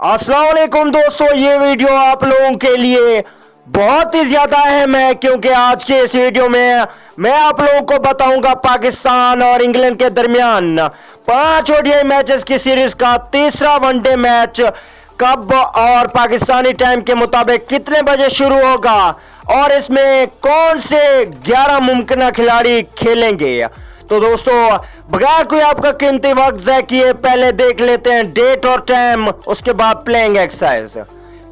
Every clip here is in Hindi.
अस्सलाम वालेकुम दोस्तों, ये वीडियो आप लोगों के लिए बहुत ही ज्यादा अहम है क्योंकि आज के इस वीडियो में मैं आप लोगों को बताऊंगा पाकिस्तान और इंग्लैंड के दरमियान 5 ओडीआई मैचेस की सीरीज का तीसरा वनडे मैच कब और पाकिस्तानी टाइम के मुताबिक कितने बजे शुरू होगा और इसमें कौन से 11 मुमकिन खिलाड़ी खेलेंगे। तो दोस्तों बगैर कोई आपका कीमती वक्त ज़ाया किए पहले देख लेते हैं डेट और टाइम, उसके बाद प्लेइंग एक्सरसाइज।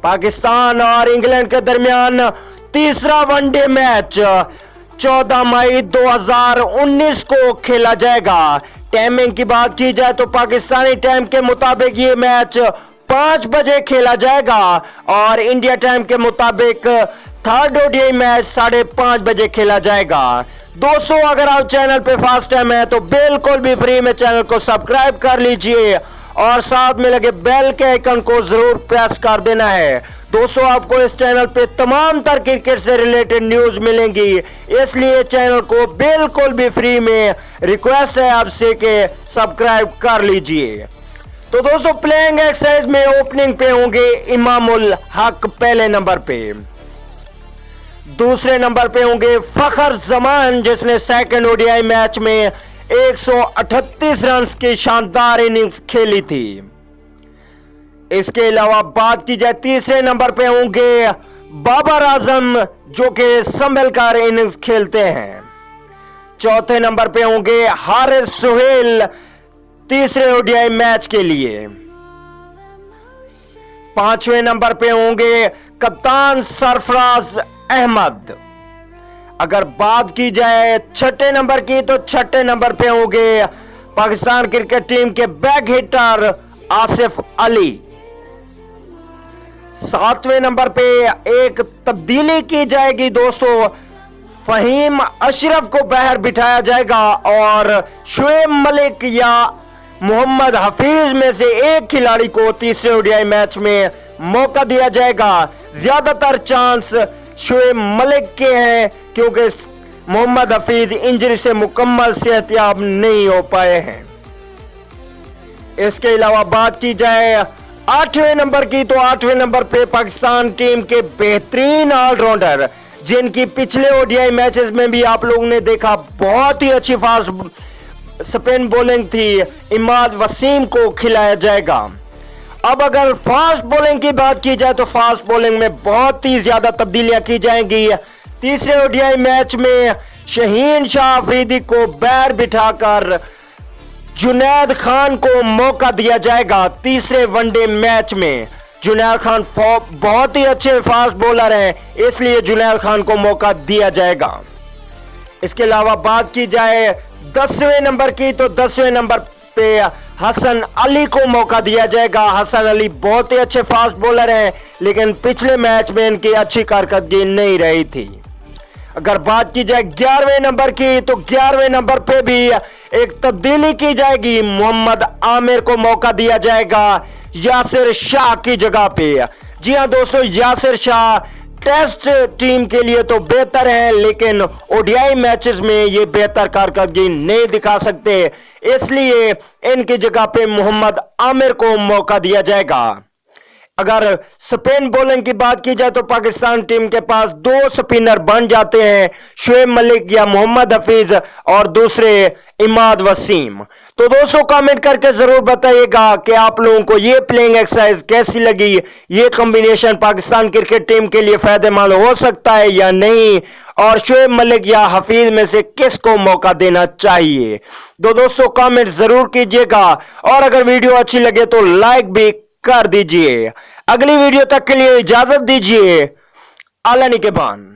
पाकिस्तान और इंग्लैंड के दरमियान तीसरा वनडे मैच 14 मई 2019 को खेला जाएगा। टाइमिंग की बात की जाए तो पाकिस्तानी टाइम के मुताबिक ये मैच 5 बजे खेला जाएगा और इंडिया टाइम के मुताबिक थर्ड ओडीआई मैच 5:30 बजे खेला जाएगा। दोस्तों अगर आप चैनल पे फर्स्ट टाइम है तो बिल्कुल भी फ्री में चैनल को सब्सक्राइब कर लीजिए और साथ में लगे बेल के आइकन को जरूर प्रेस कर देना है। दोस्तों आपको इस चैनल पे तमाम तर क्रिकेट से रिलेटेड न्यूज मिलेंगी, इसलिए चैनल को बिल्कुल भी फ्री में रिक्वेस्ट है आपसे कि सब्सक्राइब कर लीजिए। तो दोस्तों प्लेइंग एक्सरसाइज में ओपनिंग पे होंगे इमामुल हक पहले नंबर पे, दूसरे नंबर पे होंगे फखर जमान जिसने सेकंड ओडीआई मैच में 138 रन की शानदार इनिंग्स खेली थी। इसके अलावा बात की जाए तीसरे नंबर पे होंगे बाबर आजम जो कि संभल कर इनिंग्स खेलते हैं। चौथे नंबर पे होंगे हारिस सुहेल तीसरे ओडीआई मैच के लिए। पांचवें नंबर पे होंगे कप्तान सरफराज अहमद। अगर बात की जाए छठे नंबर की तो छठे नंबर पे होंगे पाकिस्तान क्रिकेट टीम के बैक हिटर आसिफ अली। सातवें नंबर पे एक तब्दीली की जाएगी दोस्तों, फहीम अशरफ को बाहर बिठाया जाएगा और शुएब मलिक या मोहम्मद हफीज में से एक खिलाड़ी को तीसरे ओडीआई मैच में मौका दिया जाएगा। ज्यादातर चांस शुएब मलिक के हैं क्योंकि मोहम्मद हफीज इंजरी से मुकम्मल सेहतयाब नहीं हो पाए हैं। इसके अलावा बात की जाए आठवें नंबर की तो आठवें नंबर पे पाकिस्तान टीम के बेहतरीन ऑलराउंडर जिनकी पिछले ओडीआई मैचेस में भी आप लोगों ने देखा बहुत ही अच्छी फास्ट स्पिन बॉलिंग थी, इमाद वसीम को खिलाया जाएगा। अब अगर फास्ट बॉलिंग की बात की जाए तो फास्ट बॉलिंग में बहुत ही ज्यादा तब्दीलियां की जाएंगी। तीसरे ओडीआई मैच में शहीन शाह अफरीदी को बाहर बिठाकर जुनैद खान को मौका दिया जाएगा। तीसरे वनडे मैच में जुनैद खान बहुत ही अच्छे फास्ट बॉलर हैं, इसलिए जुनैद खान को मौका दिया जाएगा। इसके अलावा बात की जाए 10वें नंबर की तो 10वें नंबर पे हसन अली को मौका दिया जाएगा। हसन अली बहुत ही अच्छे फास्ट बॉलर हैं लेकिन पिछले मैच में इनकी अच्छी कारकर्दगी नहीं रही थी। अगर बात की जाए 11वें नंबर की तो 11वें नंबर पे भी एक तब्दीली की जाएगी, मोहम्मद आमिर को मौका दिया जाएगा यासिर शाह की जगह पे। जी हां दोस्तों, यासिर शाह टेस्ट टीम के लिए तो बेहतर है लेकिन ओडीआई मैचेस में ये बेहतर कारकर्दगी नहीं दिखा सकते, इसलिए इनकी जगह पे मोहम्मद आमिर को मौका दिया जाएगा। अगर स्पिन बॉलिंग की बात की जाए तो पाकिस्तान टीम के पास 2 स्पिनर बन जाते हैं, शुएब मलिक या मोहम्मद हफीज और दूसरे इमाद वसीम। तो दोस्तों कमेंट करके जरूर बताइएगा कि आप लोगों को ये प्लेइंग एक्सरसाइज कैसी लगी, ये कॉम्बिनेशन पाकिस्तान क्रिकेट टीम के लिए फायदेमंद हो सकता है या नहीं और शुएब मलिक या हफीज में से किसको मौका देना चाहिए। तो दोस्तों कमेंट जरूर कीजिएगा और अगर वीडियो अच्छी लगे तो लाइक भी कर दीजिए। अगली वीडियो तक के लिए इजाजत दीजिए। अल्लाह निगहबान।